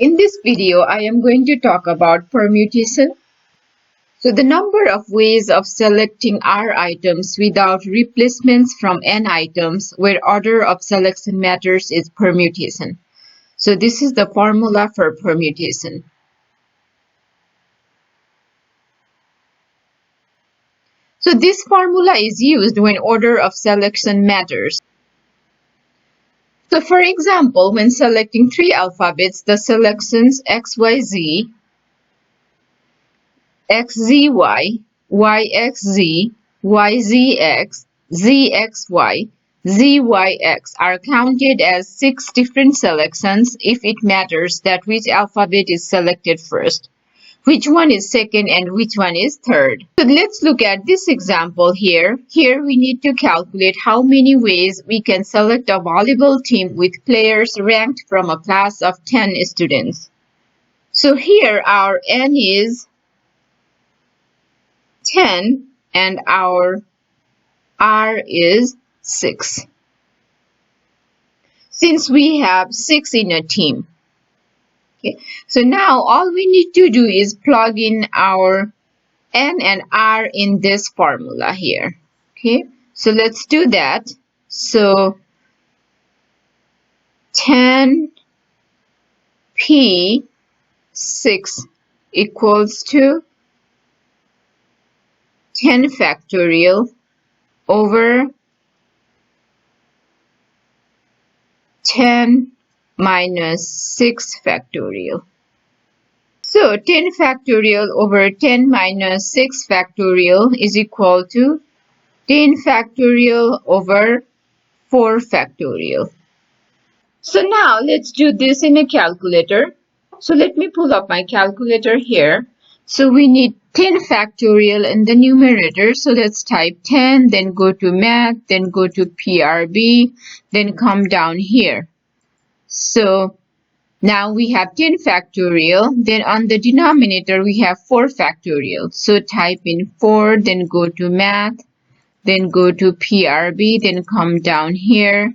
In this video, I am going to talk about permutation. So the number of ways of selecting R items without replacements from N items where order of selection matters is permutation. So this is the formula for permutation. So this formula is used when order of selection matters. So for example, when selecting three alphabets, the selections XYZ, XZY, YXZ, YZX, ZXY, ZYX are counted as 6 different selections if it matters that which alphabet is selected first, which one is second, and which one is third. So let's look at this example here. Here we need to calculate how many ways we can select a volleyball team with players ranked from a class of 10 students. So here our N is 10 and our R is 6. Since we have 6 in a team. Okay. So now all we need to do is plug in our N and R in this formula here. Okay. So let's do that. So 10p6 equals to 10 factorial over 10 minus 6 factorial. So 10 factorial over 10 minus 6 factorial is equal to 10 factorial over 4 factorial. So now let's do this in a calculator. So let me pull up my calculator here. So we need 10 factorial in the numerator. So let's type 10, then go to math, then go to PRB, then come down here. So now we have 10 factorial. Then on the denominator, we have 4 factorial. So type in 4, then go to math, then go to PRB, then come down here.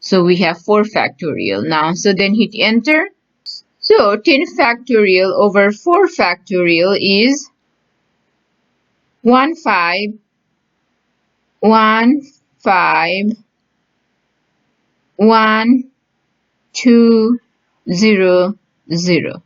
So we have 4 factorial now. So then hit enter. So 10 factorial over 4 factorial is 15151200.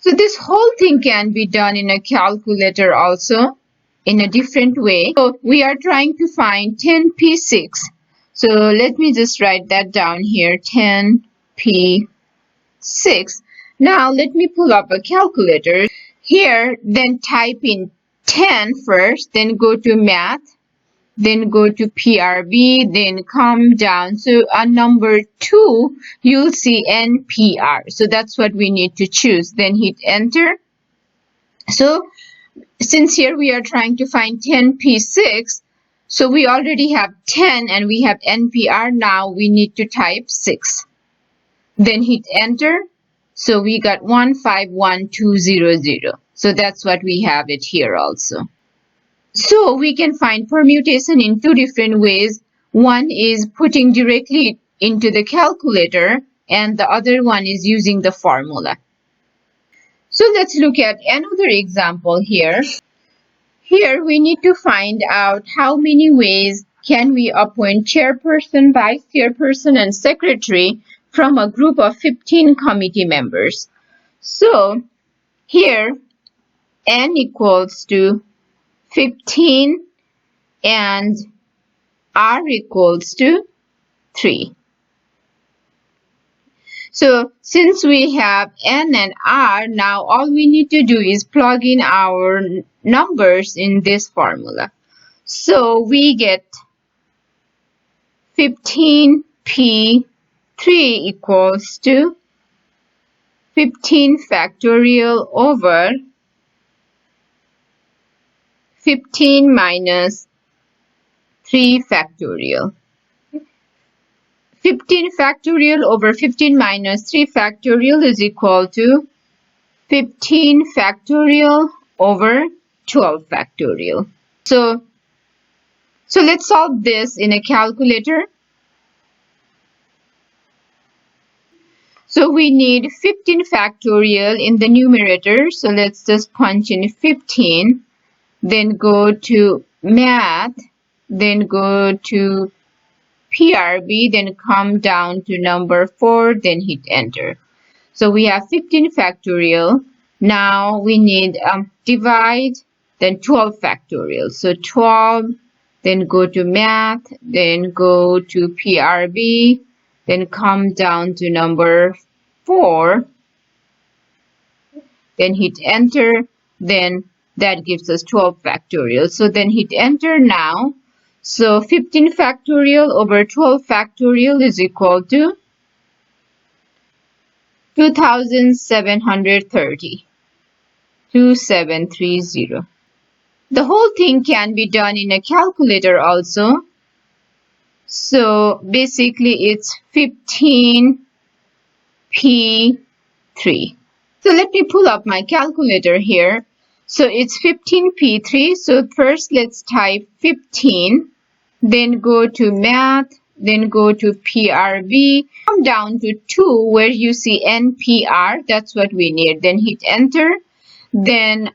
So this whole thing can be done in a calculator also in a different way. So we are trying to find 10p6. So let me just write that down here, 10p6. Now let me pull up a calculator. Here, then type in 10 first, then go to math, then go to PRB, then come down. So on number 2, you'll see nPr. So that's what we need to choose. Then hit enter. So since here we are trying to find 10p6, so we already have 10 and we have nPr. Now we need to type 6. Then hit enter. So we got 151200. So that's what we have it here also. So we can find permutation in 2 different ways. One is putting directly into the calculator and the other one is using the formula. So let's look at another example here. Here we need to find out how many ways can we appoint chairperson, vice chairperson, and secretary from a group of 15 committee members. So here N equals to 15 and R equals to 3. So since we have N and R, now all we need to do is plug in our numbers in this formula. So we get 15p3 equals to 15 factorial over 15 minus 3 factorial. 15 factorial over 15 minus 3 factorial is equal to 15 factorial over 12 factorial. So let's solve this in a calculator. So we need 15 factorial in the numerator. So let's just punch in 15, then go to math, then go to PRB, then come down to number 4, then hit enter. So we have 15 factorial. Now we need divide, then 12 factorial. So 12, then go to math, then go to PRB, then come down to number 4, then hit enter, then that gives us 12 factorial. So then hit enter now. So 15 factorial over 12 factorial is equal to 2730. 2730. The whole thing can be done in a calculator also. So basically it's 15p3. So let me pull up my calculator here. So it's 15p3. So first let's type 15, then go to math, then go to PRB, come down to 2 where you see nPr, that's what we need. Then hit enter, then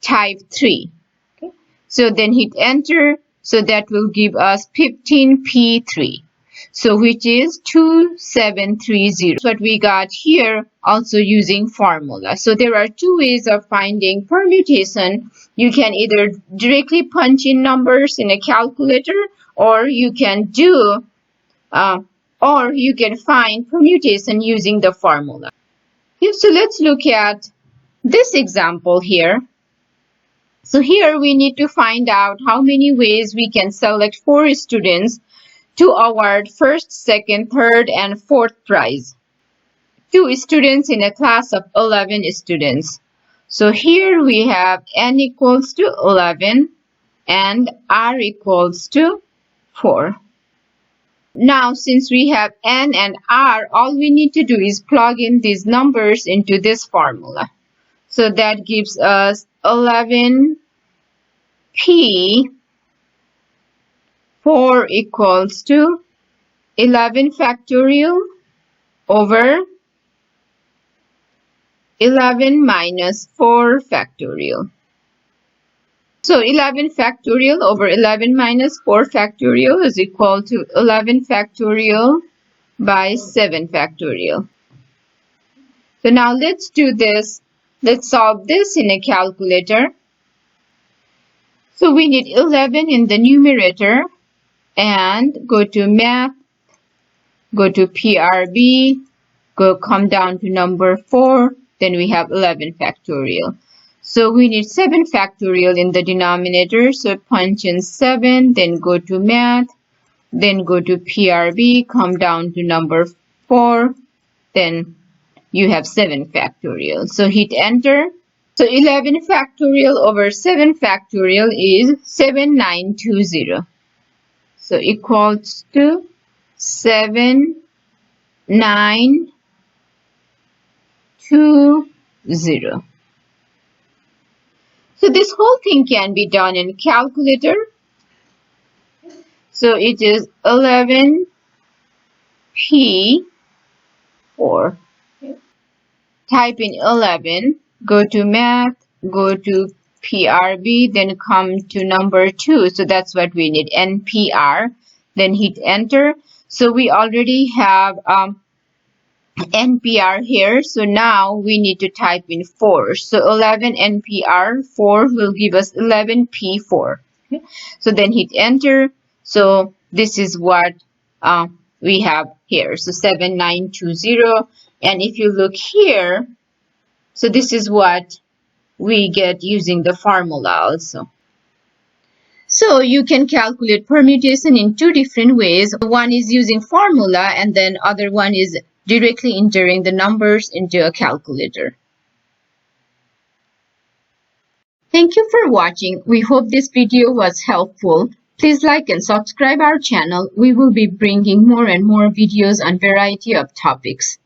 type 3. Okay. So then hit enter, so that will give us 15p3. So which is 2730. That's what we got here, also using formula. So there are two ways of finding permutation. You can either directly punch in numbers in a calculator, or you can find permutation using the formula. Okay, so let's look at this example here. So here we need to find out how many ways we can select 4 students to award first, second, third, and fourth prize. 2 students in a class of 11 students. So here we have n equals to 11 and r equals to 4. Now since we have n and r, all we need to do is plug in these numbers into this formula. So that gives us 11p4 equals to 11 factorial over 11 minus 4 factorial. So 11 factorial over 11 minus 4 factorial is equal to 11 factorial by 7 factorial. So now let's do this. Let's solve this in a calculator. So we need 11 in the numerator, and go to math, go to PRB, come down to number 4, then we have 11 factorial. So we need 7 factorial in the denominator, so punch in 7, then go to math, then go to PRB, come down to number 4, then you have 7 factorial. So hit enter. So 11 factorial over 7 factorial is 7920. So equals to 7920. So this whole thing can be done in calculator. So it is 11p4. Type in 11, go to math, go to PRB, then come to number 2. So that's what we need, nPr. Then hit enter. So we already have nPr here. So now we need to type in 4. So 11 nPr, 4 will give us 11p4. Okay. So then hit enter. So this is what we have here. So 7920. And if you look here, so this is what we get using the formula also. So you can calculate permutation in 2 different ways. One is using formula, and then other one is directly entering the numbers into a calculator. Thank you for watching. We hope this video was helpful. Please like and subscribe our channel. We will be bringing more and more videos on variety of topics.